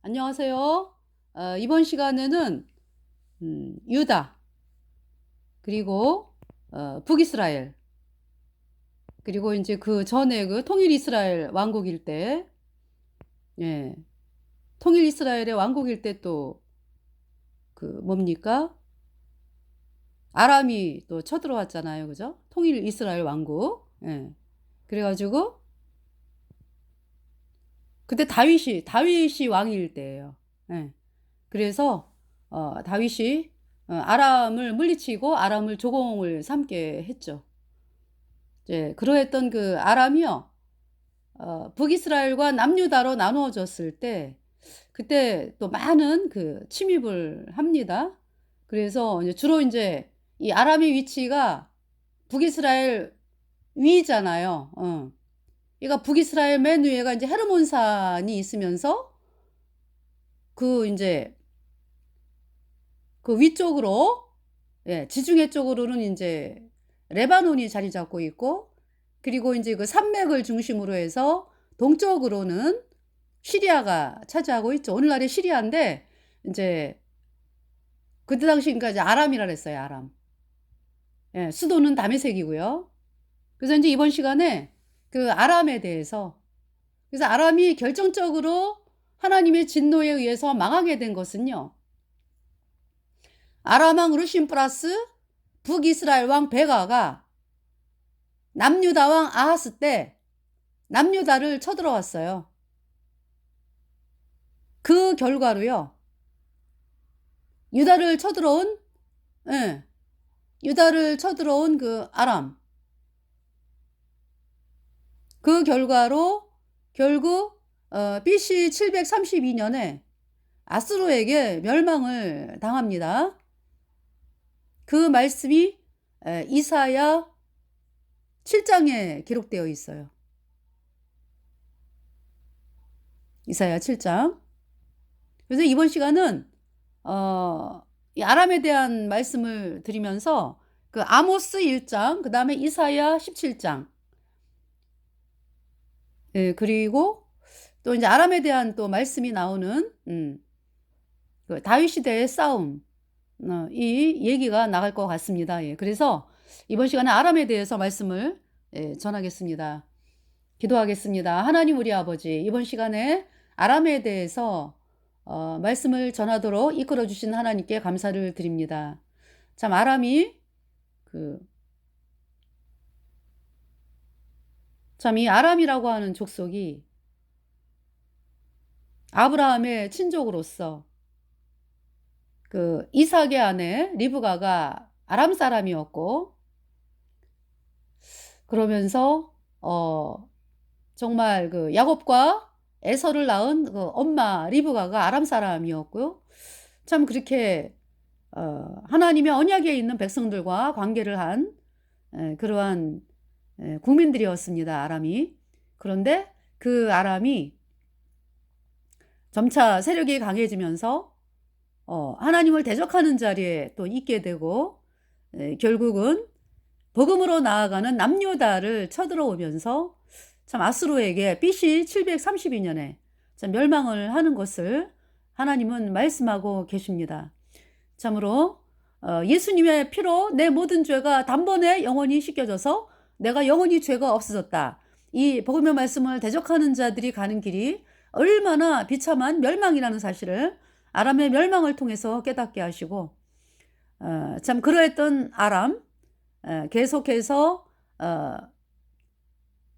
안녕하세요. 이번 시간에는 유다 그리고 북이스라엘 그리고 이제 그 전에 그 통일 이스라엘 왕국일 때, 예, 통일 이스라엘의 왕국일 때 또 그 뭡니까? 아람이 또 쳐들어왔잖아요, 그죠? 통일 이스라엘 왕국. 예. 그래가지고 그때 다윗이 왕일 때예요. 예. 그래서 다윗이 아람을 물리치고 아람을 조공을 삼게 했죠. 이제 그러했던 그 아람이요, 북이스라엘과 남유다로 나누어졌을 때 그때 또 많은 그 침입을 합니다. 그래서 이제 주로 이제 이 아람의 위치가 북이스라엘 위잖아요. 그러니까 북이스라엘 맨 위에가 이제 헤르몬산이 있으면서 그 이제 그 위쪽으로, 예, 지중해 쪽으로는 이제 레바논이 자리 잡고 있고, 그리고 이제 그 산맥을 중심으로 해서 동쪽으로는 시리아가 차지하고 있죠. 오늘날의 시리아인데 이제 그때 당시 그러니까 이제 아람이라 그랬어요. 아람. 예, 수도는 다메섹이고요. 그래서 이제 이번 시간에 그 아람에 대해서, 그래서 아람이 결정적으로 하나님의 진노에 의해서 망하게 된 것은요, 아람 왕 르신 플러스 북이스라엘 왕 베가가 남유다 왕 아하스 때 남유다를 쳐들어왔어요. 그 결과로요, 유다를 쳐들어온, 예, 유다를 쳐들어온 그 아람, 그 결과로 결국 BC 732년에 아수르에게 멸망을 당합니다. 그 말씀이 이사야 7장에 기록되어 있어요. 이사야 7장. 그래서 이번 시간은 이 아람에 대한 말씀을 드리면서 그 아모스 1장, 그 다음에 이사야 17장, 예, 그리고 또 이제 아람에 대한 또 말씀이 나오는 그 다윗 시대의 싸움, 이 얘기가 나갈 것 같습니다. 예, 그래서 이번 시간에 아람에 대해서 말씀을, 예, 전하겠습니다. 기도하겠습니다. 하나님 우리 아버지, 이번 시간에 아람에 대해서 말씀을 전하도록 이끌어 주신 하나님께 감사를 드립니다. 참 아람이 참 이 아람이라고 하는 족속이 아브라함의 친족으로서 그 이삭의 아내 리브가가 아람 사람이었고, 그러면서 정말 그 야곱과 에서를 낳은 그 엄마 리브가가 아람 사람이었고요. 참 그렇게 하나님의 언약에 있는 백성들과 관계를 한 그러한 국민들이었습니다. 아람이. 그런데 그 아람이 점차 세력이 강해지면서 하나님을 대적하는 자리에 또 있게 되고, 결국은 복음으로 나아가는 남유다를 쳐들어오면서 참 아수르에게 BC 732년에 참 멸망을 하는 것을 하나님은 말씀하고 계십니다. 참으로 예수님의 피로 내 모든 죄가 단번에 영원히 씻겨져서 내가 영원히 죄가 없어졌다. 이 복음의 말씀을 대적하는 자들이 가는 길이 얼마나 비참한 멸망이라는 사실을 아람의 멸망을 통해서 깨닫게 하시고, 참 그러했던 아람, 계속해서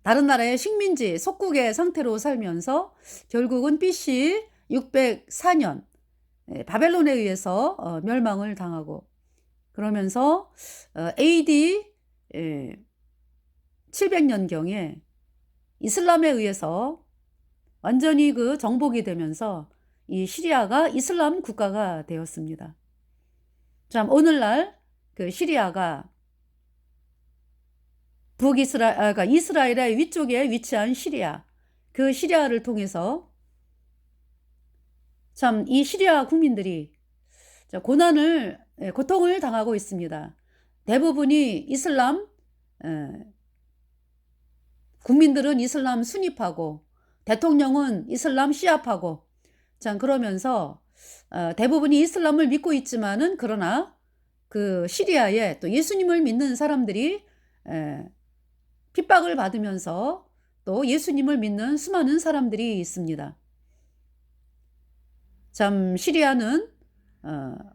다른 나라의 식민지 속국의 상태로 살면서 결국은 BC 604년 바벨론에 의해서 멸망을 당하고, 그러면서 AD 700년경에 이슬람에 의해서 완전히 그 정복이 되면서 이 시리아가 이슬람 국가가 되었습니다. 참 오늘날 그 시리아가 그러니까 이스라엘의 위쪽에 위치한 시리아, 그 시리아를 통해서 참 이 시리아 국민들이 고통을 당하고 있습니다. 대부분이 이슬람, 국민들은 이슬람 순입하고 대통령은 이슬람 시아파고 자, 그러면서 대부분이 이슬람을 믿고 있지만은 그러나 그 시리아에 또 예수님을 믿는 사람들이 에, 핍박을 받으면서 또 예수님을 믿는 수많은 사람들이 있습니다. 참 시리아는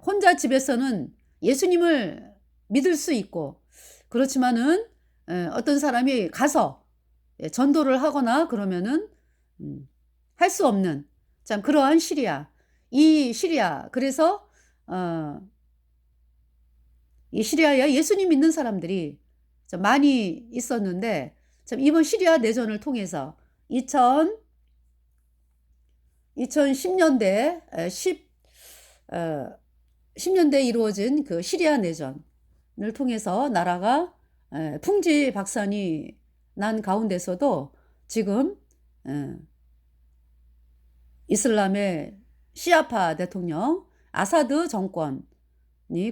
혼자 집에서는 예수님을 믿을 수 있고 그렇지만은 어떤 사람이 가서 전도를 하거나 그러면은 할 수 없는 참 그러한 시리아. 이 시리아 그래서 이 시리아에 예수님 믿는 사람들이 좀 많이 있었는데 참 이번 시리아 내전을 통해서 2010년대 10년대에 이루어진 그 시리아 내전을 통해서 나라가 풍지박산이 난 가운데서도 지금 이슬람의 시아파 대통령 아사드 정권이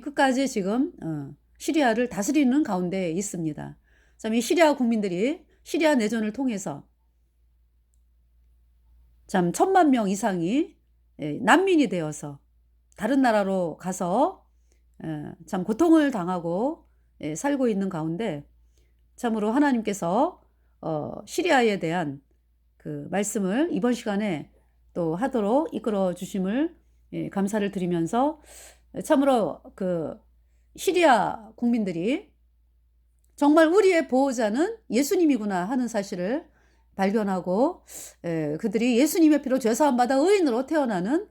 끝까지 지금 시리아를 다스리는 가운데 있습니다. 참 이 시리아 국민들이 시리아 내전을 통해서 참 1,000만 명 이상이 난민이 되어서 다른 나라로 가서 참 고통을 당하고 살고 있는 가운데 참으로 하나님께서 시리아에 대한 그 말씀을 이번 시간에 또 하도록 이끌어 주심을 감사를 드리면서 참으로 그 시리아 국민들이 정말 우리의 보호자는 예수님이구나 하는 사실을 발견하고 그들이 예수님의 피로 죄사함 받아 의인으로 태어나는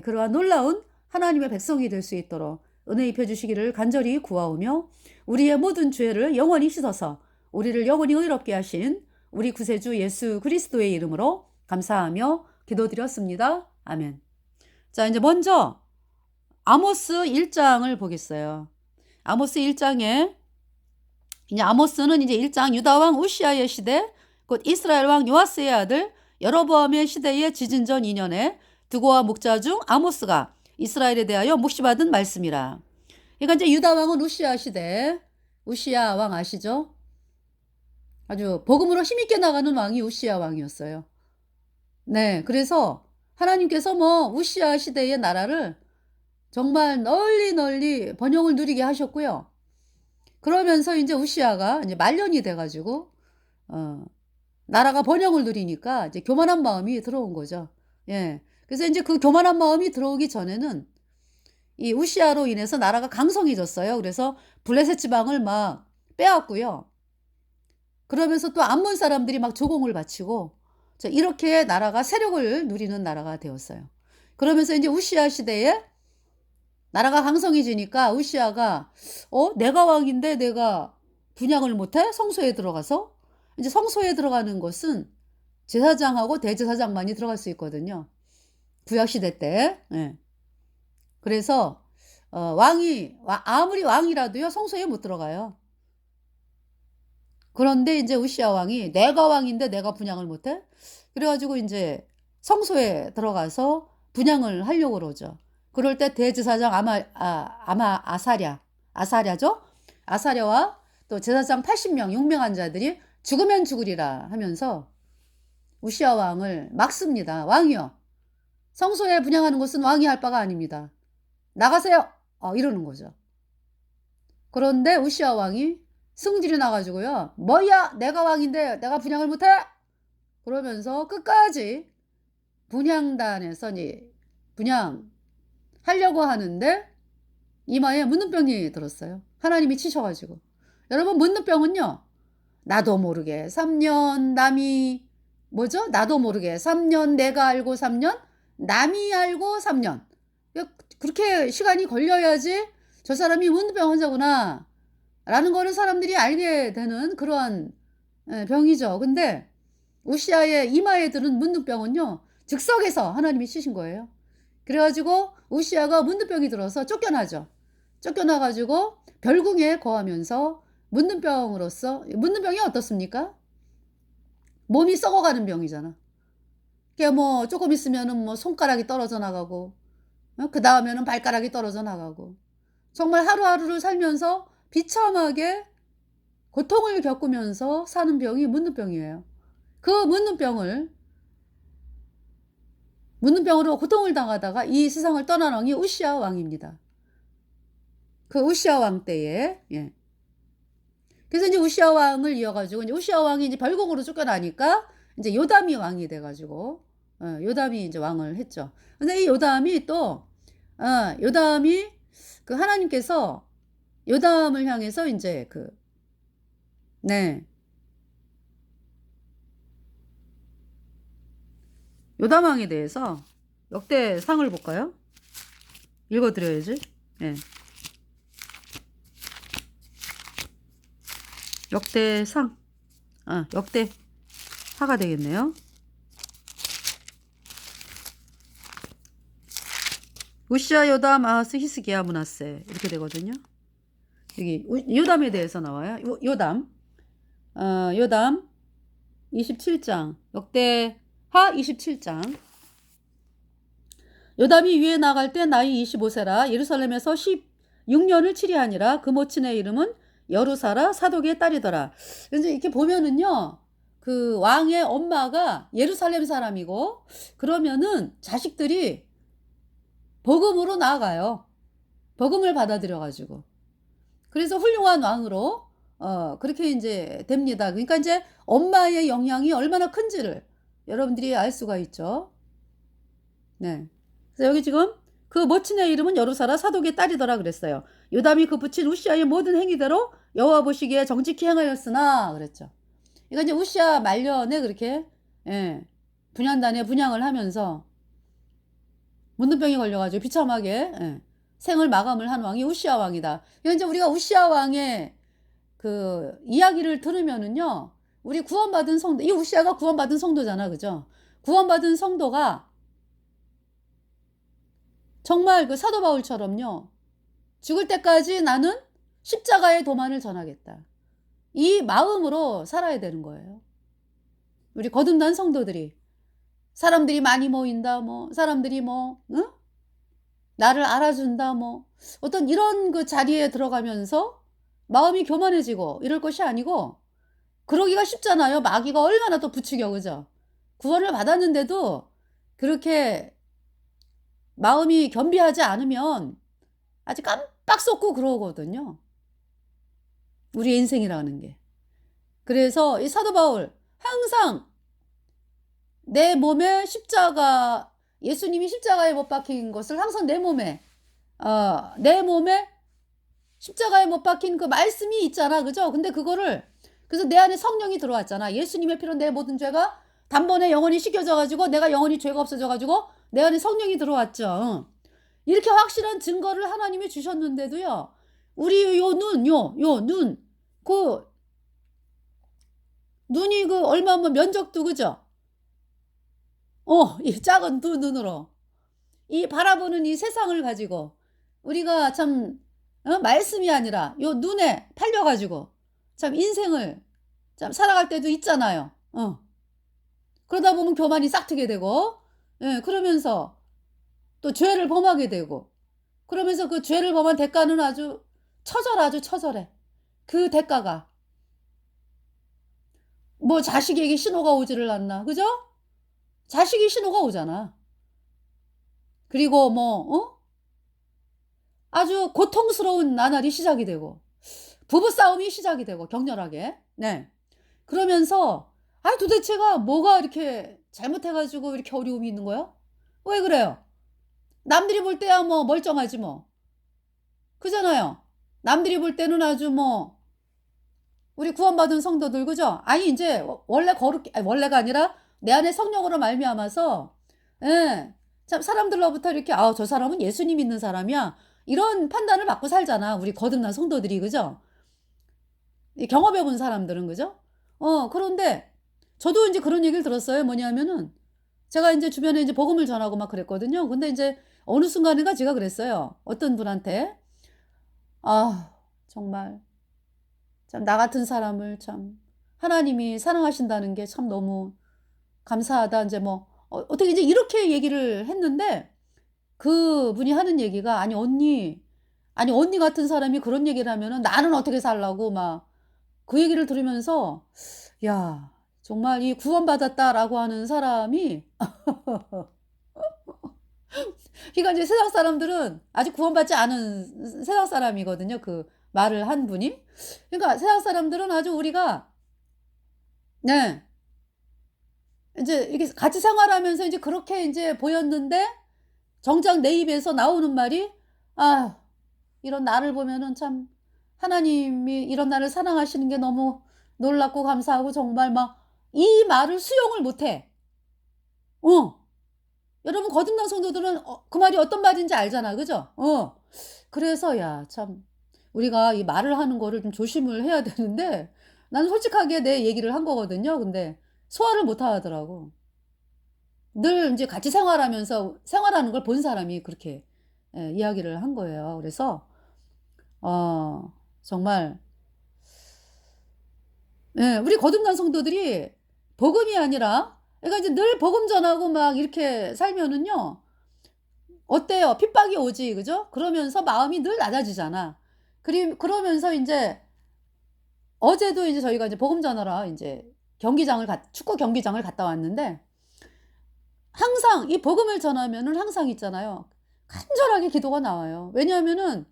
그러한 놀라운 하나님의 백성이 될 수 있도록 은혜 입혀 주시기를 간절히 구하오며 우리의 모든 죄를 영원히 씻어서 우리를 영원히 의롭게 하신 우리 구세주 예수 그리스도의 이름으로 감사하며 기도드렸습니다. 아멘. 자, 이제 먼저 아모스 1장을 보겠어요. 아모스 1장에 이제 아모스는 이제 1장 유다 왕 우시아의 시대 곧 이스라엘 왕 요아스의 아들 여로보암의 시대의 지진 전 2년에 두고와 목자 중 아모스가 이스라엘에 대하여 묵시받은 말씀이라. 그러니까 이제 유다 왕은 우시아 시대, 우시아 왕 아시죠? 아주 복음으로 힘있게 나가는 왕이 우시아 왕이었어요. 네, 그래서 하나님께서 뭐 우시아 시대의 나라를 정말 널리 널리 번영을 누리게 하셨고요. 그러면서 이제 우시아가 이제 말년이 돼가지고 나라가 번영을 누리니까 이제 교만한 마음이 들어온 거죠. 예, 그래서 이제 그 교만한 마음이 들어오기 전에는 이 우시아로 인해서 나라가 강성해졌어요. 그래서 블레셋 지방을 막 빼앗고요. 그러면서 또 암몬 사람들이 막 조공을 바치고 이렇게 나라가 세력을 누리는 나라가 되었어요. 그러면서 이제 우시아 시대에 나라가 강성해지니까 우시아가 내가 왕인데 내가 분향을 못해? 성소에 들어가서? 이제 성소에 들어가는 것은 제사장하고 대제사장만이 들어갈 수 있거든요. 구약시대 때. 예. 그래서 왕이 아무리 왕이라도요 성소에 못 들어가요. 그런데 이제 우시아 왕이 내가 왕인데 내가 분향을 못해? 그래가지고 이제 성소에 들어가서 분향을 하려고 그러죠. 그럴 때 대제사장 아마 아사랴죠? 아사랴와 또 제사장 80명 용맹한 자들이 죽으면 죽으리라 하면서 우시아 왕을 막습니다. 왕이요. 성소에 분향하는 것은 왕이 할 바가 아닙니다. 나가세요. 이러는 거죠. 그런데 우시아 왕이 승질이 나가지고요. 뭐야 내가 왕인데 내가 분향을 못해? 그러면서 끝까지 분향단에서 분향하려고 하는데 이마에 문둥병이 들었어요. 하나님이 치셔가지고. 여러분 문둥병은요. 나도 모르게 3년 남이 나도 모르게 3년 내가 알고 3년 남이 알고 3년 그렇게 시간이 걸려야지 저 사람이 문둥병 환자구나 라는 거를 사람들이 알게 되는 그러한 병이죠. 근데 우시아의 이마에 드는 문둥병은요. 즉석에서 하나님이 치신 거예요. 그래가지고 우시아가 문둥병이 들어서 쫓겨나죠. 쫓겨나가지고 별궁에 거하면서 문둥병이 어떻습니까? 몸이 썩어가는 병이잖아. 그게 뭐 조금 있으면은 뭐 손가락이 떨어져 나가고 그 다음에는 발가락이 떨어져 나가고 정말 하루하루를 살면서 비참하게 고통을 겪으면서 사는 병이 문둥병이에요. 그 문둥병을 문둥병으로 고통을 당하다가 이 세상을 떠난 왕이 우시야 왕입니다. 그 우시야 왕 때에. 예. 그래서 이제 우시야 왕을 이어가지고 이제 우시야 왕이 이제 벌곡으로 쫓겨나니까 이제 요담이 왕이 돼가지고 요담이 이제 왕을 했죠. 근데 이 요담이 또 요담이 그 하나님께서 요담을 향해서 이제 네. 요담 왕에 대해서 역대상을 볼까요? 읽어드려야지. 네. 역대상. 역대하가 되겠네요. 우시야, 요담, 아하스, 히스기야, 므낫세 이렇게 되거든요. 여기 요담에 대해서 나와요. 요담. 요담 27장. 역대하 27장. 요담이 위에 나갈 때 나이 25세라 예루살렘에서 16년을 치리하니라. 그 모친의 이름은 여루사라 사독의 딸이더라. 이제 이렇게 보면은요, 그 왕의 엄마가 예루살렘 사람이고, 그러면은 자식들이 복음으로 나아가요. 복음을 받아들여가지고. 그래서 훌륭한 왕으로, 그렇게 이제 됩니다. 그러니까 이제 엄마의 영향이 얼마나 큰지를 여러분들이 알 수가 있죠. 네. 그래서 여기 지금 그 모친의 이름은 여루사라 사독의 딸이더라 그랬어요. 요담이 그 부친 우시아의 모든 행위대로 여호와 보시기에 정직히 행하였으나 그랬죠. 이거 이제 우시아 말년에 그렇게 분향단에 분향을 하면서 문둥병이 걸려가지고 비참하게 생을 마감을 한 왕이 우시아 왕이다. 이거 이제 우리가 우시아 왕의 그 이야기를 들으면은요, 우리 구원받은 성도, 이 우시아가 구원받은 성도잖아, 그죠? 구원받은 성도가 정말 그 사도 바울처럼요, 죽을 때까지 나는 십자가의 도만을 전하겠다. 이 마음으로 살아야 되는 거예요. 우리 거듭난 성도들이. 사람들이 많이 모인다, 사람들이 응? 나를 알아준다, 어떤 이런 그 자리에 들어가면서 마음이 교만해지고 이럴 것이 아니고, 그러기가 쉽잖아요. 마귀가 얼마나 더 부추겨, 그죠? 구원을 받았는데도 그렇게 마음이 겸비하지 않으면 아주 깜빡 속고 그러거든요. 우리의 인생이라는 게. 그래서 이 사도 바울 항상 내 몸에 십자가, 예수님이 십자가에 못 박힌 것을 항상 내 몸에 십자가에 못 박힌 그 말씀이 있잖아, 그죠? 근데 그거를, 그래서 내 안에 성령이 들어왔잖아. 예수님의 피로 내 모든 죄가 단번에 영원히 씻겨져가지고 내가 영원히 죄가 없어져가지고 내 안에 성령이 들어왔죠. 이렇게 확실한 증거를 하나님이 주셨는데도요, 우리 눈이 그 얼마면 면적도, 그죠? 이 작은 두 눈으로 이 바라보는 이 세상을 가지고 우리가 참 말씀이 아니라 요 눈에 팔려가지고 참 인생을 참 살아갈 때도 있잖아요. 그러다 보면 교만이 싹트게 되고, 그러면서 또 죄를 범하게 되고, 그러면서 그 죄를 범한 대가는 아주 처절해. 그 대가가 자식에게 신호가 오지를 않나, 그죠? 자식이 신호가 오잖아. 그리고 아주 고통스러운 나날이 시작이 되고, 부부싸움이 시작이 되고, 격렬하게. 네. 그러면서, 도대체가 뭐가 이렇게 잘못해가지고 이렇게 어려움이 있는 거야? 왜 그래요? 남들이 볼 때야 멀쩡하지 그잖아요. 남들이 볼 때는 아주 우리 구원받은 성도들, 그죠? 아니, 이제 원래가 아니라 내 안에 성령으로 말미암아서, 참 사람들로부터 이렇게, 저 사람은 예수님 믿는 사람이야, 이런 판단을 받고 살잖아, 우리 거듭난 성도들이, 그죠? 경험해 본 사람들은, 그죠? 그런데 저도 이제 그런 얘기를 들었어요. 뭐냐면은 제가 이제 주변에 이제 복음을 전하고 막 그랬거든요. 근데 이제 어느 순간인가 제가 그랬어요. 어떤 분한테, 정말 참 나 같은 사람을 참 하나님이 사랑하신다는 게 참 너무 감사하다. 이제 어떻게 이제 이렇게 얘기를 했는데, 그 분이 하는 얘기가, 아니 언니 같은 사람이 그런 얘기를 하면은 나는 어떻게 살라고 그 얘기를 들으면서, 야, 정말 이 구원받았다라고 하는 사람이 그러니까 이제 세상 사람들은 아직 구원받지 않은 세상 사람이거든요, 그 말을 한 분이. 그러니까 세상 사람들은 아주 우리가 네. 인제 이렇게 같이 생활하면서 인제 그렇게 인제 보였는데 정작 내 입에서 나오는 말이 "아휴 이런 나를 보면은 참 하나님이 이런 나를 사랑하시는 게 너무 놀랍고 감사하고 정말" 막 이 말을 수용을 못 해. 어. 여러분 거듭난 성도들은 그 말이 어떤 말인지 알잖아. 그죠? 그래서 야 참 우리가 이 말을 하는 거를 좀 조심을 해야 되는데 나는 솔직하게 내 얘기를 한 거거든요. 근데 소화를 못 하더라고. 늘 인제 같이 생활하면서 생활하는 걸 본 사람이 그렇게 이야기를 한 거예요. 그래서 정말 우리 거듭난 성도들이 복음이 아니라 그러니까 이제 늘 복음 전하고 막 이렇게 살면은요. 어때요? 핍박이 오지. 그죠? 그러면서 마음이 늘 낮아지잖아. 그러면서 인제 어제도 이제 저희가 이제 복음 전하러 인제 경기장을 축구 경기장을 갔다 왔는데 항상 이 복음을 전하면은 항상 있잖아요. 간절하게 기도가 나와요. 왜냐하면은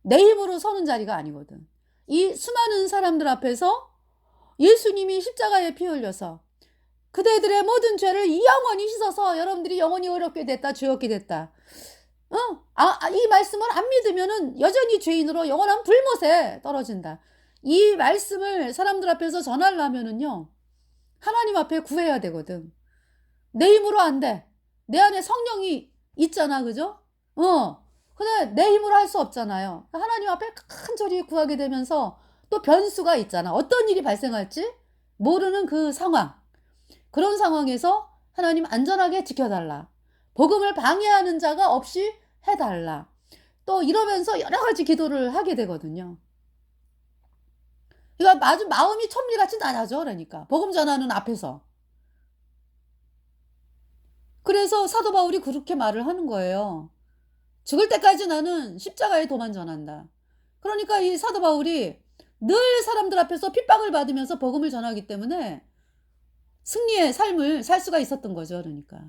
내 힘으로 서는 자리가 아니거든. 이 수많은 사람들 앞에서 예수님이 십자가에 피 흘려서 그대들의 모든 죄를 영원히 씻어서 여러분들이 영원히 의롭게 됐다, 죄없게 됐다. 이 말씀을 안 믿으면은 여전히 죄인으로 영원한 불못에 떨어진다. 이 말씀을 사람들 앞에서 전하려면은요, 하나님 앞에 구해야 되거든. 내 힘으로 안 돼. 내 안에 성령이 있잖아, 그죠? 근데 내 힘으로 할 수 없잖아요. 하나님 앞에 간절히 구하게 되면서 또 변수가 있잖아. 어떤 일이 발생할지 모르는 그 상황. 그런 상황에서 하나님 안전하게 지켜달라. 복음을 방해하는 자가 없이 해달라. 또 이러면서 여러 가지 기도를 하게 되거든요. 그러니까 아주 마음이 천리같이 낮아져. 그러니까 복음 전하는 앞에서. 그래서 사도 바울이 그렇게 말을 하는 거예요. 죽을 때까지 나는 십자가에 도만 전한다. 그러니까 이 사도 바울이 늘 사람들 앞에서 핍박을 받으면서 복음을 전하기 때문에 승리의 삶을 살 수가 있었던 거죠. 그러니까.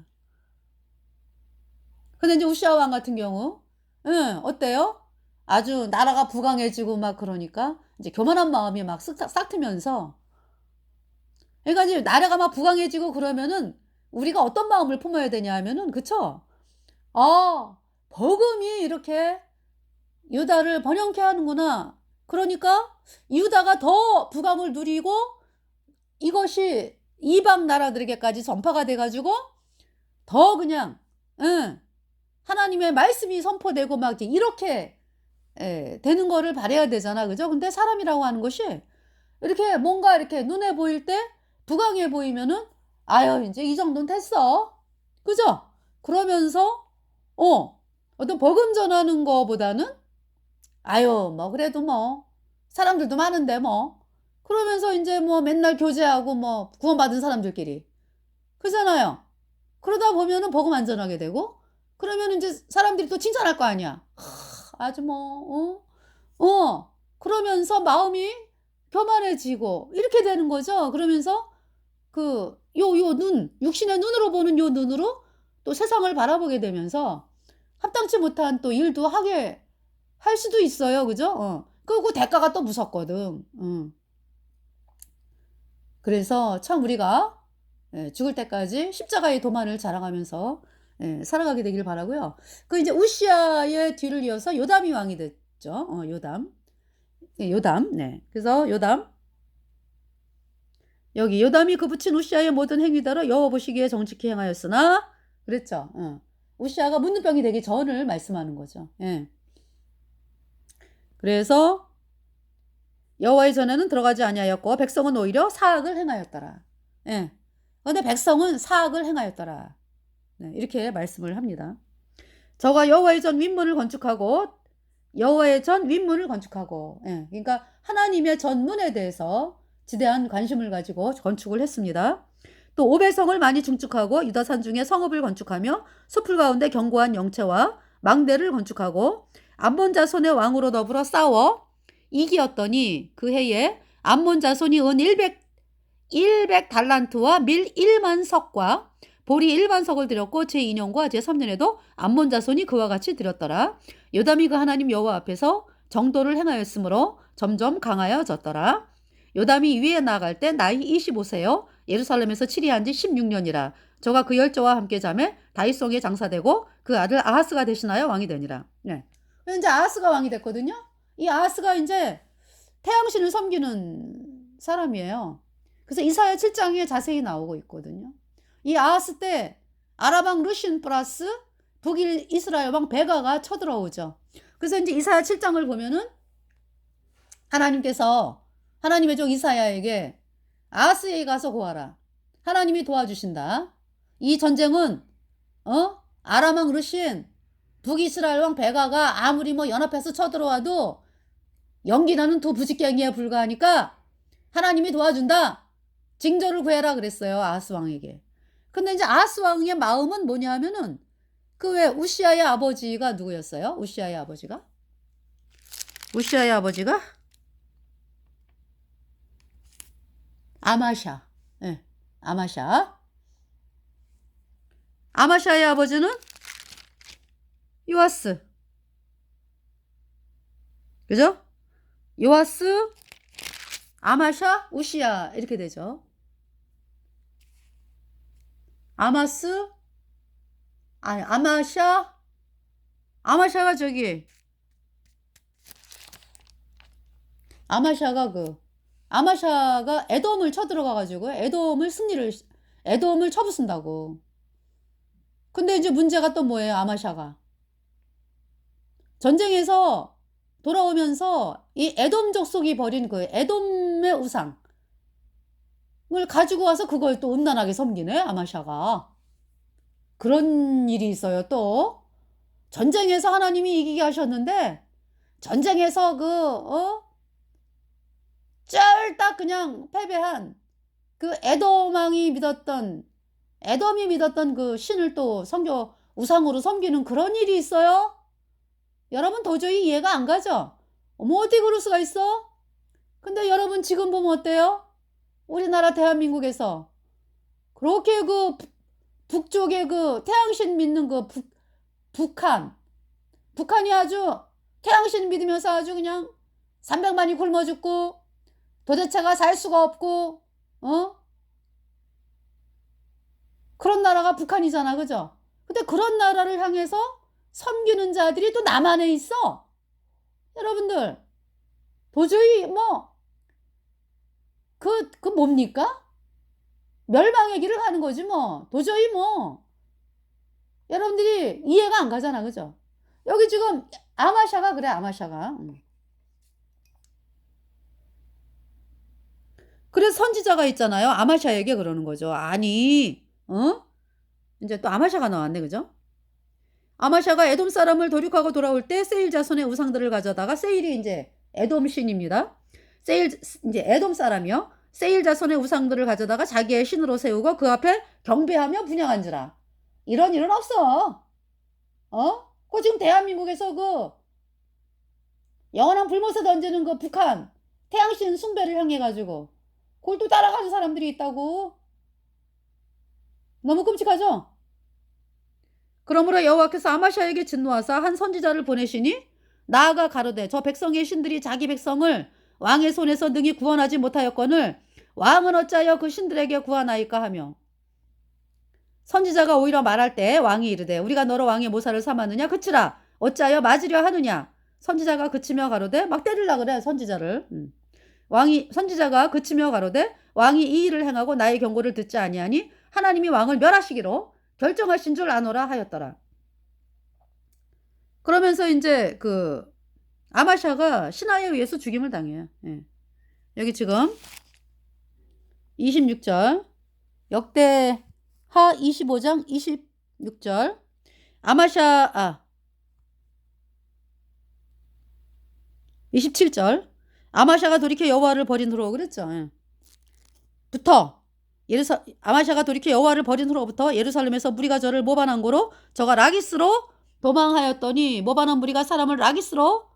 근데 이제 우시아 왕 같은 경우, 어때요? 아주 나라가 부강해지고 막 그러니까 이제 교만한 마음이 막 싹 트면서 그러니까 이제 나라가 막 부강해지고 그러면은 우리가 어떤 마음을 품어야 되냐 하면은 그쵸? 아, 복음이 이렇게 유다를 번영케 하는구나. 그러니까 유다가 더 부강을 누리고 이것이 이방 나라들에게까지 전파가 돼 가지고 더 그냥 하나님의 말씀이 선포되고 막 이렇게 되는 거를 바라야 되잖아. 그죠? 근데 사람이라고 하는 것이 이렇게 뭔가 이렇게 눈에 보일 때 부강해 보이면은 아유 인제 이 정도는 됐어. 그죠? 그러면서 어떤 복음 전하는 거보다는 아유 뭐 그래도 뭐 사람들도 많은데 뭐 그러면서 인제 뭐 맨날 교제하고 뭐 구원받은 사람들끼리 그러잖아요. 그러다 보면은 복음 안 전하게 되고 그러면 인제 사람들이 또 칭찬할 거 아니야. 아주 뭐 그러면서 마음이 교만해지고 이렇게 되는 거죠. 그러면서 그 요 눈 육신의 눈으로 보는 요 눈으로 또 세상을 바라보게 되면서 합당치 못한 또 일도 하게 할 수도 있어요. 그죠? 그리고 대가가 또 무섭거든. 그래서 참 우리가 죽을 때까지 십자가의 도만을 자랑하면서 살아가게 되기를 바라고요. 그 이제 우시아의 뒤를 이어서 요담이 왕이 됐죠. 요담. 요담. 네. 그래서 요담 여기 요담이 그 붙인 우시아의 모든 행위대로 여호와 보시기에 정직히 행하였으나 그랬죠. 우시아가 문둥병이 되기 전을 말씀하는 거죠. 예. 그래서 여호와의 전에는 들어가지 아니하였고 백성은 오히려 사악을 행하였더라. 예. 근데 백성은 사악을 행하였더라. 네, 이렇게 말씀을 합니다. 저가 여호와의 전 윗문을 건축하고 여호와의 전 윗문을 건축하고 그러니까 하나님의 전문에 대해서 지대한 관심을 가지고 건축을 했습니다. 또 오배성을 많이 증축하고 유다산 중에 성읍을 건축하며 숲을 가운데 견고한 영체와 망대를 건축하고 암몬 자손의 왕으로 더불어 싸워 이기었더니 그 해에 암몬 자손이 은 100 달란트와 밀 1만 석과 볼이 일반석을 드렸고 제2년과 제3년에도 암몬 자손이 그와 같이 드렸더라. 요담이 그 하나님 여호와 앞에서 정도를 행하였으므로 점점 강하여졌더라. 요담이 위에 나아갈 때 나이 25세요. 예루살렘에서 치리한 지 16년이라. 저가 그 열조와 함께 자매 다윗성에 장사되고 그 아들 아하스가 대신하여 왕이 되니라. 네. 이제 아하스가 왕이 됐거든요. 이 아하스가 이제 태양신을 섬기는 사람이에요. 그래서 이사야 7장에 자세히 나오고 있거든요. 이 아하스 때 아람왕 르신 플러스 북일 이스라엘 왕 베가가 쳐들어오죠. 그래서 이제 이사야 7장을 보면은 하나님께서 하나님의 종 이사야에게 아하스에게 가서 구하라. 하나님이 도와주신다. 이 전쟁은 아람왕 르신 북이스라엘 왕 베가가 아무리 뭐 연합해서 쳐들어와도 연기나는 두 부직갱이에 불과하니까 하나님이 도와준다. 징조를 구해라 그랬어요. 아하스 왕에게. 근데 이제 아하스 왕의 마음은 뭐냐 하면은 그 왜 우시아의 아버지가 누구였어요? 우시아의 아버지가 아마샤. 네, 아마샤. 아마샤의 아버지는 요아스. 그죠? 요아스, 아마샤, 우시아 이렇게 되죠. 아마샤가 저기 아마샤가 에돔을 쳐들어가가지고 에돔을 쳐부순다고. 근데 이제 문제가 또 뭐예요? 아마샤가 전쟁에서 돌아오면서 이 에돔 족속이 버린 그 에돔의 우상을 가지고 와서 그걸 또 음란하게 섬기네. 아마샤가. 그런 일이 있어요. 또 전쟁에서 하나님이 이기게 하셨는데 전쟁에서 쫄딱 그냥 패배한 그 에돔이 믿었던 그 신을 또 우상으로 섬기는 그런 일이 있어요. 여러분 도저히 이해가 안 가죠? 어떻게 그럴 수가 있어? 근데 여러분 지금 보면 어때요? 우리나라 대한민국에서 그렇게 그 북쪽에 그 태양신 믿는 그 북한이 아주 태양신 믿으면서 아주 그냥 300만이 굶어 죽고 도대체가 살 수가 없고 그런 나라가 북한이잖아. 그죠? 근데 그런 나라를 향해서 섬기는 자들이 또 남한에 있어. 여러분들 도저히 그 뭡니까? 멸망의 길을 가는 거지 뭐. 도저히 여러분들이 이해가 안 가잖아. 그죠? 여기 지금 아마샤가 그래. 아마샤가. 그래서 선지자가 있잖아요. 아마샤에게 그러는 거죠. 아니 이제 또 아마샤가 나왔네. 그죠? 아마샤가 에돔 사람을 도륙하고 돌아올 때 세일 자손의 우상들을 가져다가 세일이 이제 에돔 신입니다. 이제 에돔 사람이요. 세일 자손의 우상들을 가져다가 자기의 신으로 세우고 그 앞에 경배하며 분양한지라. 이런 일은 없어. 그 지금 대한민국에서 그 영원한 불못에 던지는 그 북한 태양신 숭배를 향해 가지고 그걸 또 따라가는 사람들이 있다고. 너무 끔찍하죠? 그러므로 여호와께서 아마샤에게 진노하사 한 선지자를 보내시니 나아가 가로되 저 백성의 신들이 자기 백성을 왕의 손에서 능히 구원하지 못하였거늘 왕은 어찌하여 그 신들에게 구하나이까 하며 선지자가 오히려 말할 때 왕이 이르되 우리가 너로 왕의 모사를 삼았느냐 그치라 어찌하여 맞으려 하느냐. 선지자가 그치며 가로되 막 때리려 그래 선지자를. 선지자가 그치며 가로되 왕이 이 일을 행하고 나의 경고를 듣지 아니하니 하나님이 왕을 멸하시기로 결정하신 줄 아노라 하였더라. 그러면서 이제 그 아마샤가 신하에 의해서 죽임을 당해요. 예. 여기 지금 26절 역대하 25장 26절 27절 아마샤가 돌이켜 여호와를 버린 후로 그랬죠. 예. 아마샤가 돌이켜 여호와를 버린 후로부터 예루살렘에서 무리가 저를 모반한 고로 저가 라기스로 도망하였더니 모반한 무리가 사람을 라기스로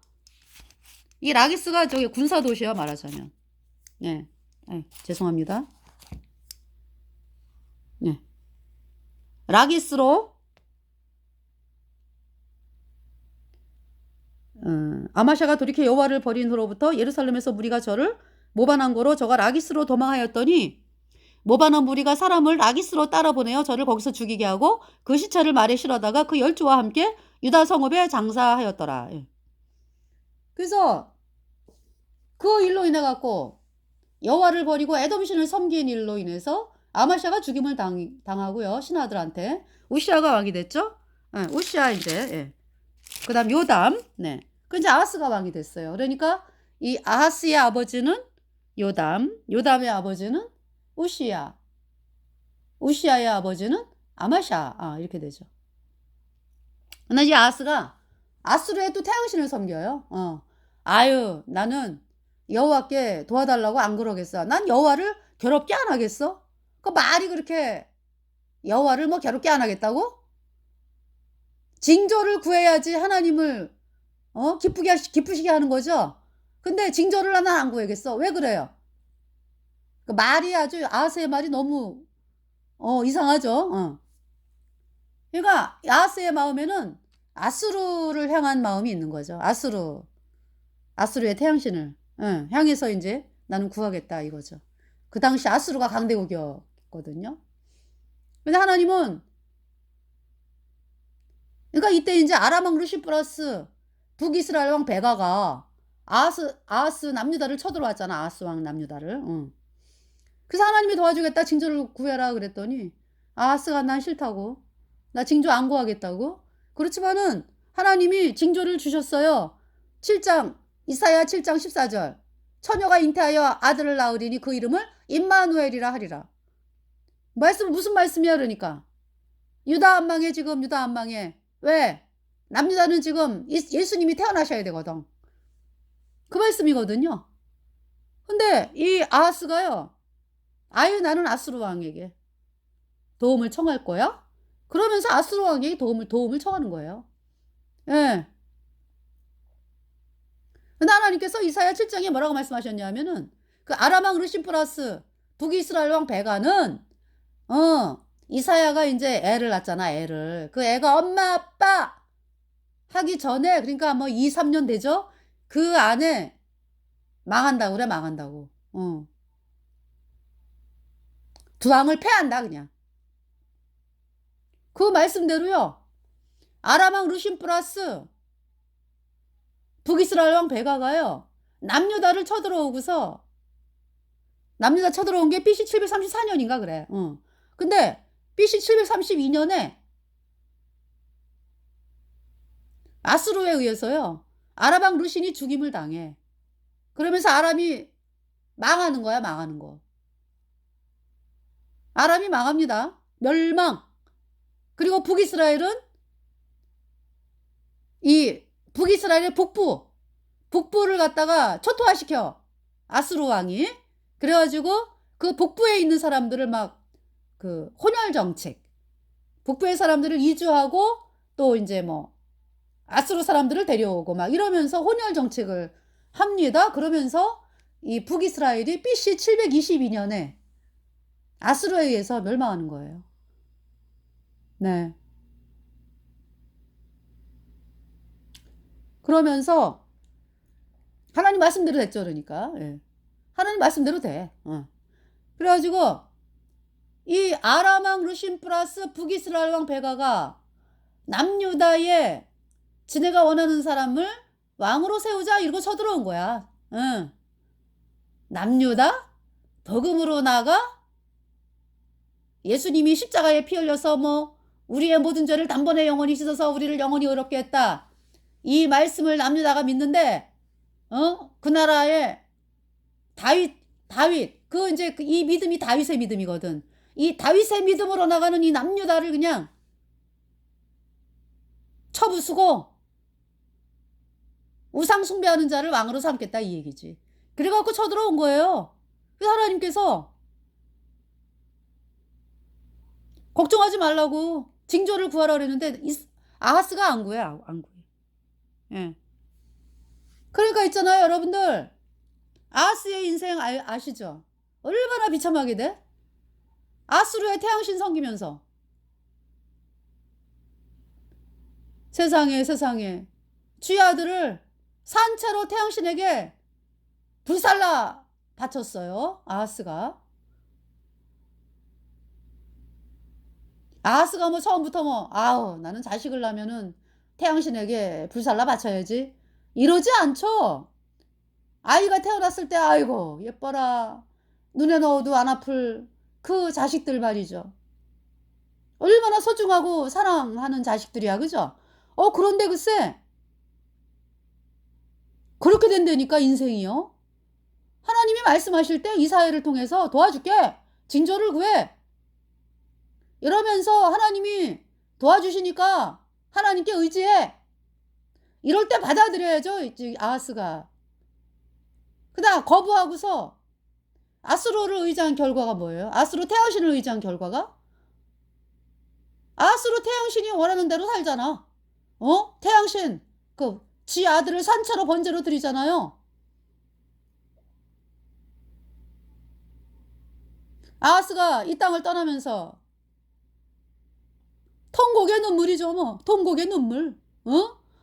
이 라기스가 저기 군사 도시야 말하자면. 네. 죄송합니다. 네. 라기스로 아마샤가 돌이켜 여호와를 버린 후로부터 예루살렘에서 무리가 저를 모반한 거로 저가 라기스로 도망하였더니 모반한 무리가 사람을 라기스로 따라 보내어 저를 거기서 죽이게 하고 그 시체를 말에 실어다가 그 열주와 함께 유다 성읍에 장사하였더라. 예. 그래서 그 일로 인해 갖고 여호와를 버리고 에돔 신을 섬긴 일로 인해서 아마샤가 죽임을 당하고요. 신하들한테. 우시아가 왕이 됐죠. 예, 우시아 이제. 예. 그다음 요담. 네. 그 이제 아하스가 왕이 됐어요. 그러니까 이 아하스의 아버지는 요담, 요담의 아버지는 우시아, 우시아의 아버지는 아마샤. 이렇게 되죠. 근데 이 아하스가 아수르의 또 태양신을 섬겨요. 아유, 나는 여호와께 도와달라고 안 그러겠어. 난 여호와를 괴롭게 안 하겠어. 그 말이 그렇게 여호와를 뭐 괴롭게 안 하겠다고? 징조를 구해야지 하나님을 기쁘시게 하는 거죠. 근데 징조를 나는 안 구해야겠어. 왜 그래요? 그 말이 아주 아하스의 말이 너무 이상하죠. 그러니까 아하스의 마음에는 아수르를 향한 마음이 있는 거죠. 아수르의 태양신을 향해서 이제 나는 구하겠다 이거죠. 그 당시 아수르가 강대국이었거든요. 근데 하나님은 그러니까 이때 이제 아람 왕 루시 플러스 북이스라엘 왕 베가가 아하스 남유다를 쳐들어왔잖아. 아하스 왕 남유다를. 그래서 하나님이 도와주겠다. 징조를 구해라 그랬더니 아하스가 난 싫다고. 나 징조 안 구하겠다고. 그렇지만은 하나님이 징조를 주셨어요. 7장 이사야 7장 14절. 처녀가 잉태하여 아들을 낳으리니 그 이름을 임마누엘이라 하리라. 말씀 무슨 말씀이야 그러니까. 유다 안 망해 지금 유다 안 망해. 왜? 남유다는 지금 예수님이 태어나셔야 되거든. 그 말씀이거든요. 근데 이 아하스가요. 아유 나는 아수르 왕에게 도움을 청할 거야. 그러면서 아수르 왕에게 도움을 청하는 거예요. 예. 근데 하나님께서 이사야 7장에 뭐라고 말씀하셨냐면은 그 아람 왕 르신 플러스 북이스라엘 왕 베가는 이사야가 이제 애를 낳잖아. 애를. 그 애가 엄마 아빠 하기 전에 그러니까 뭐 2, 3년 되죠. 그 안에 망한다고 그래. 망한다고. 두 왕을 패한다 그냥. 그 말씀대로요. 아람 왕 르신 플러스 북이스라엘 왕 베가가요. 남유다를 쳐들어오고서 남유다 쳐들어온 게 BC 734년인가 그래. 근데 BC 732년에 아수르에 의해서요. 아람 왕 루신이 죽임을 당해. 그러면서 아람이 망하는 거야. 망하는 거. 아람이 망합니다. 멸망. 그리고 북이스라엘은 이 북이스라엘의 북부를 갖다가 초토화시켜. 아수르 왕이. 그래가지고 그 북부에 있는 사람들을 막 그 혼혈 정책. 북부의 사람들을 이주하고 또 이제 뭐 아수르 사람들을 데려오고 막 이러면서 혼혈 정책을 합니다. 그러면서 이 북이스라엘이 BC 722년에 아수르에 의해서 멸망하는 거예요. 네. 그러면서 하나님 말씀대로 됐죠. 그러니까. 예. 하나님 말씀대로 돼. 그래가지고 이 아람 왕 르신 플러스 북이스라엘 왕 베가가 남유다에 지네가 원하는 사람을 왕으로 세우자 이러고 쳐들어온 거야. 남유다 덕음으로 나가 예수님이 십자가에 피 흘려서 뭐 우리의 모든 죄를 단번에 영원히 씻어서 우리를 영원히 의롭게 했다. 이 말씀을 남유다가 믿는데 그 나라에 다윗 그 이제 이 믿음이 다윗의 믿음이거든. 이 다윗의 믿음으로 나가는 이 남유다를 그냥 쳐부수고 우상 숭배하는 자를 왕으로 삼겠다 이 얘기지. 그래갖고 쳐들어온 거예요. 그래서 하나님께서 걱정하지 말라고 징조를 구하라 그랬는데 아하스가 안 구해. 안 구해. 예. 그러니까 있잖아요 여러분들. 아하스의 인생 아시죠? 얼마나 비참하게 돼? 아수르의 태양신 섬기면서 세상에 세상에. 쥐 아들을 산채로 태양신에게 불살라 바쳤어요. 아하스가. 아하스가 뭐 처음부터 뭐 아우 나는 자식을 낳으면은 태양신에게 불살라 바쳐야지 이러지 않죠. 아이가 태어났을 때 아이고 예뻐라 눈에 넣어도 안 아플 그 자식들 말이죠. 얼마나 소중하고 사랑하는 자식들이야 그죠? 그런데 글쎄 그렇게 된다니까 인생이요. 하나님이 말씀하실 때 이사야를 통해서 도와줄게 징조를 구해 이러면서 하나님이 도와주시니까 하나님께 의지해 이럴 때 받아들여야죠. 아하스가. 그다음 거부하고서 아스로를 의지한 결과가 뭐예요? 아스로 태양신을 의지한 결과가 아스로 태양신이 원하는 대로 살잖아. 태양신 지 아들을 산채로 번제로 드리잖아요. 아하스가 이 땅을 떠나면서 통곡의 눈물이죠 뭐. 통곡의 눈물.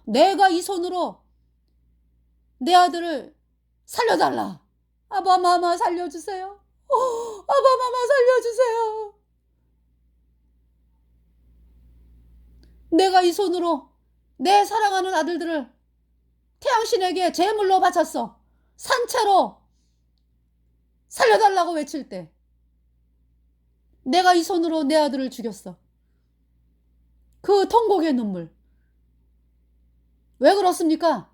내가 이 손으로 내 아들을 살려달라. 아바마마 살려주세요. 아바마마 살려주세요. 내가 이 손으로 내 사랑하는 아들들을 태양신에게 제물로 바쳤어. 산채로 살려달라고 외칠 때 내가 이 손으로 내 아들을 죽였어. 그 통곡의 눈물. 왜 그렇습니까?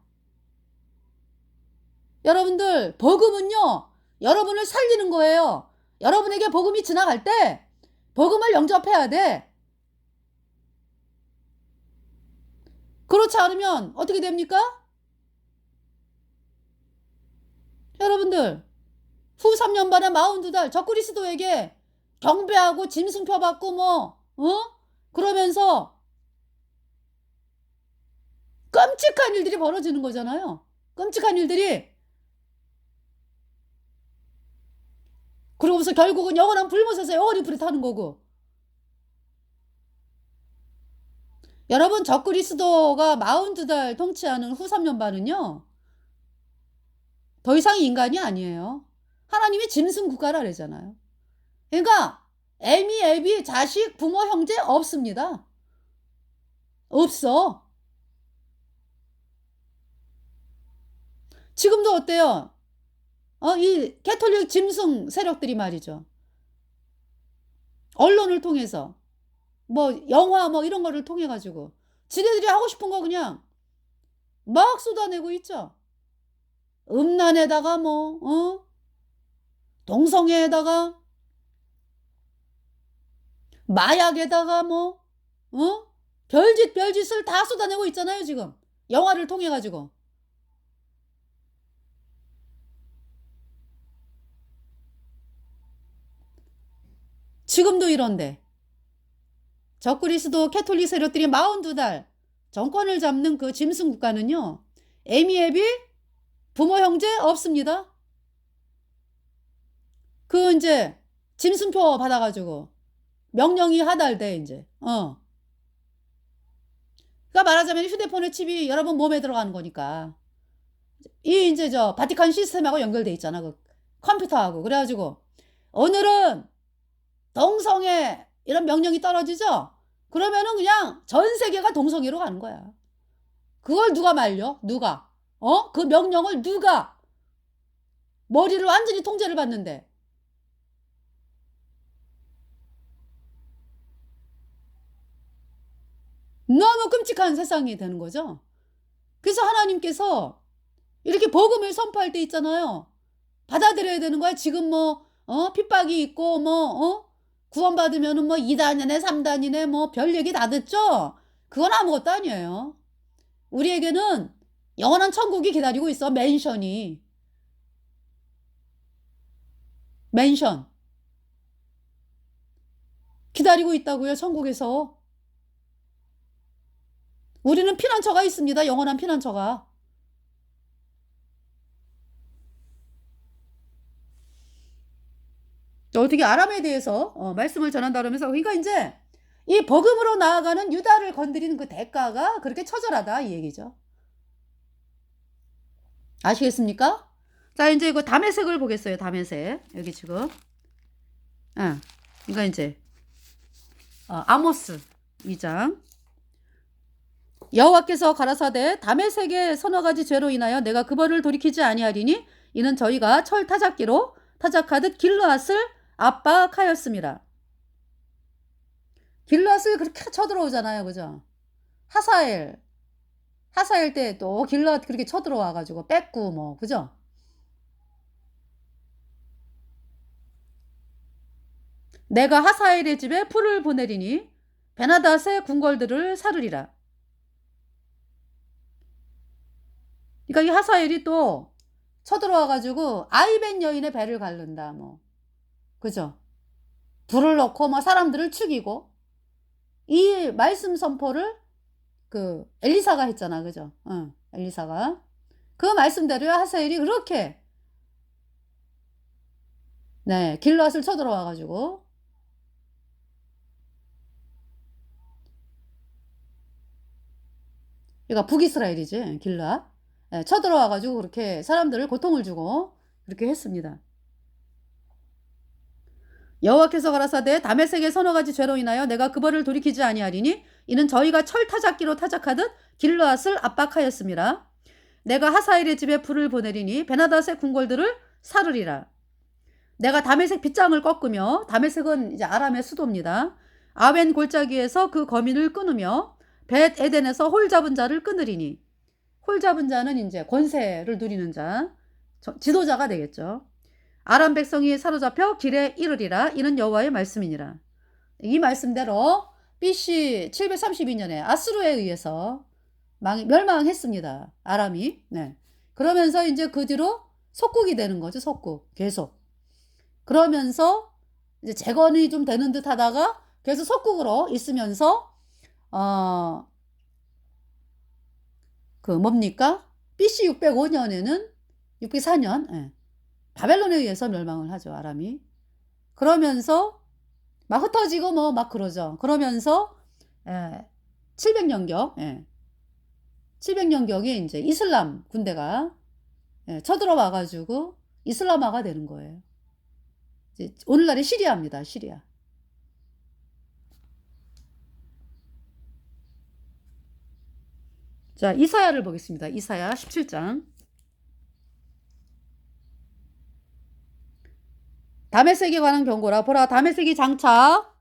여러분들 복음은요 여러분을 살리는 거예요. 여러분에게 복음이 지나갈 때 복음을 영접해야 돼. 그렇지 않으면 어떻게 됩니까? 여러분들 후 3년반에 42달 저 그리스도에게 경배하고 짐승표 받고 그러면서 끔찍한 일들이 벌어지는 거잖아요. 끔찍한 일들이. 그러고서 결국은 영원한 불못에서 영원히 불이 타는 거고. 여러분 저 그리스도가 42달 통치하는 후 3년반은요 더 이상 인간이 아니에요. 하나님이 짐승 국가라 그러잖아요. 그러니까 애미 애비 자식 부모 형제 없습니다. 없어. 지금도 어때요? 이 캐톨릭 짐승 세력들이 말이죠. 언론을 통해서 영화 이런 거를 통해 가지고 지네들이 하고 싶은 거 그냥 막 쏟아내고 있죠. 음란에다가 동성애에다가 마약에다가 별짓을 다 쏟아내고 있잖아요 지금. 영화를 통해 가지고. 지금도 이런데 저 그리스도 캐톨릭 세력들이 42달 정권을 잡는 그 짐승 국가는요 애미애비 부모 형제 없습니다. 그 이제 짐승표 받아가지고 명령이 하달돼 이제. 그러니까 말하자면 휴대폰의 칩이 여러분 몸에 들어가는 거니까 이 이제 저 바티칸 시스템하고 연결돼 있잖아 그 컴퓨터하고. 그래가지고 오늘은 동성애 이런 명령이 떨어지죠. 그러면은 그냥 전 세계가 동성애로 가는 거야. 그걸 누가 말려? 누가? 그 명령을 누가? 머리를 완전히 통제를 받는데. 너무 끔찍한 세상이 되는 거죠. 그래서 하나님께서 이렇게 복음을 선포할 때 있잖아요. 받아들여야 되는 거야. 지금 핍박이 있고 구원받으면은 2단이네 3단이네 별 얘기 다 듣죠? 그건 아무것도 아니에요. 우리에게는 영원한 천국이 기다리고 있어. 맨션이. 맨션. 기다리고 있다고요. 천국에서. 우리는 피난처가 있습니다. 영원한 피난처가. 어떻게 아람에 대해서 말씀을 전한다 그러면서 그러니까 이제 이 복음으로 나아가는 유다를 건드리는 그 대가가 그렇게 처절하다 이 얘기죠. 아시겠습니까? 자, 이제 이거 다메섹을 보겠어요. 다메섹. 여기 지금. 그러니까 이제 아모스 2장. 여호와께서 가라사대 다메섹의 서너 가지 죄로 인하여 내가 그 벌을 돌이키지 아니하리니 이는 저희가 철 타작기로 타작하듯 길르앗을 압박하였습니다. 길르앗을 그렇게 쳐들어오잖아요. 그죠? 하사엘 때 또 길르앗 그렇게 쳐들어와가지고 뺏고 뭐 그죠? 내가 하사엘의 집에 풀을 보내리니 베나닷의 궁궐들을 사르리라. 그러니까 이 하사엘이 또 쳐들어와가지고 아이벤 여인의 배를 가른다 뭐 그죠? 불을 넣고 뭐 사람들을 죽이고 이 말씀 선포를 그 엘리사가 했잖아. 그죠? 엘리사가 그 말씀대로 하사엘이 그렇게 네 길르앗을 쳐들어와가지고 그러니까 북이스라엘이지 길르앗 쳐들어와가지고 그렇게 사람들을 고통을 주고 그렇게 했습니다. 여호와께서 가라사대 다메섹의 서너 가지 죄로 인하여 내가 그 벌을 돌이키지 아니하리니 이는 저희가 철 타작기로 타작하듯 길르앗을 압박하였습니다. 내가 하사엘의 집에 불을 보내리니 베나닷의 궁궐들을 사르리라. 내가 다메섹 빗장을 꺾으며 다메섹은 이제 아람의 수도입니다. 아웬 골짜기에서 그 거민을 끊으며 벳 에덴에서 홀 잡은 자를 끊으리니 홀 잡은 자는 이제 권세를 누리는 자 지도자가 되겠죠. 아람 백성이 사로잡혀 길에 이르리라. 이는 여호와의 말씀이니라. 이 말씀대로 BC 732년에 아수르에 의해서 멸망했습니다. 아람이. 네. 그러면서 이제 그 뒤로 속국이 되는 거죠. 속국. 계속. 그러면서 이제 재건이 좀 되는 듯 하다가 계속 속국으로 있으면서 그 뭡니까? BC 605년에는 604년 바벨론에 의해서 멸망을 하죠. 아람이. 그러면서 막 흩어지고 뭐 막 그러죠. 그러면서 700년경 700년경에 이제 이슬람 군대가 쳐들어와 가지고 이슬람화가 되는 거예요. 이제 오늘날의 시리아입니다. 시리아. 자, 이사야를 보겠습니다. 이사야 17장. 다메섹에 관한 경고라. 보라, 다메섹이 장차.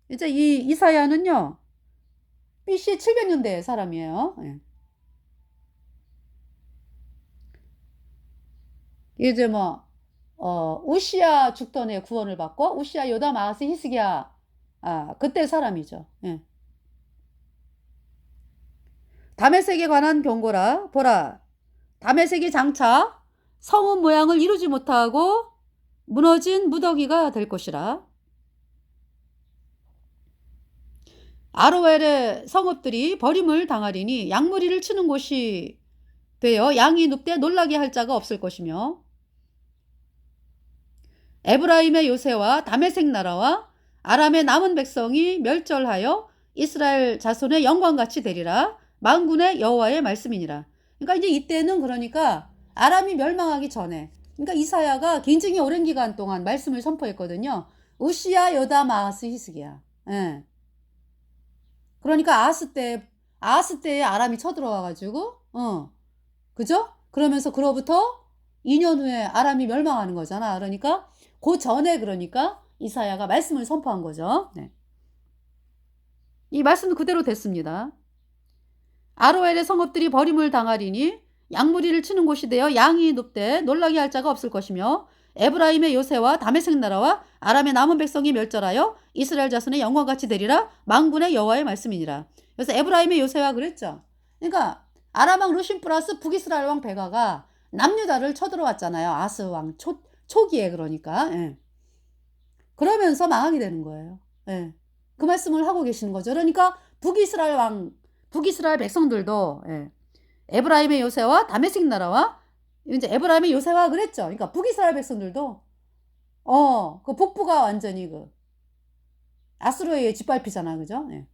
이제 이 이사야는요, BC 700년대 사람이에요. 이제 뭐, 우시야 죽던 애 구원을 받고, 우시야 요담 아하스 히스기야, 그때 사람이죠. 다메섹에 관한 경고라. 보라, 다메섹이 장차 성읍 모양을 이루지 못하고 무너진 무더기가 될 것이라. 아로엘의 성읍들이 버림을 당하리니 양무리를 치는 곳이 되어 양이 눕되 놀라게 할 자가 없을 것이며 에브라임의 요새와 다메섹 나라와 아람의 남은 백성이 멸절하여 이스라엘 자손의 영광같이 되리라. 만군의 여호와의 말씀이니라. 그러니까 이제 이때는 그러니까 아람이 멸망하기 전에 그러니까 이사야가 굉장히 오랜 기간 동안 말씀을 선포했거든요. 우시야 요담 아하스 히스기야. 그러니까 아하스 때에 아람이 쳐들어와가지고 그죠? 그러면서 그로부터 2년 후에 아람이 멸망하는 거잖아. 그러니까 그 전에 그러니까 이사야가 말씀을 선포한 거죠. 이 말씀은 그대로 됐습니다. 아로엘의 성읍들이 버림을 당하리니 양무리를 치는 곳이 되어 양이 눕되 놀라게 할 자가 없을 것이며 에브라임의 요새와 다메섹 나라와 아람의 남은 백성이 멸절하여 이스라엘 자손의 영광같이 되리라. 만군의 여호와의 말씀이니라. 그래서 에브라임의 요새와 그랬죠. 그러니까 아람 왕 르신 플러스 북이스라엘 왕 베가가 남유다를 쳐들어왔잖아요. 아스 왕 초기에 그러니까. 그러면서 망하게 되는 거예요. 그 말씀을 하고 계시는 거죠. 그러니까 북이스라엘 백성들도 에브라임의 요새와 다메섹 나라와 이제 에브라임의 요새와 그랬죠. 그러니까 북이스라엘 백성들도 그 북부가 완전히 아수르에 짓밟히잖아. 그죠? 예.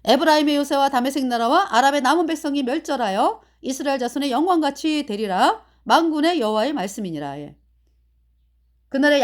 에브라임의 요새와 다메섹 나라와 아랍의 남은 백성이 멸절하여 이스라엘 자손의 영광같이 되리라. 만군의 여호와의 말씀이니라. 예. 그날에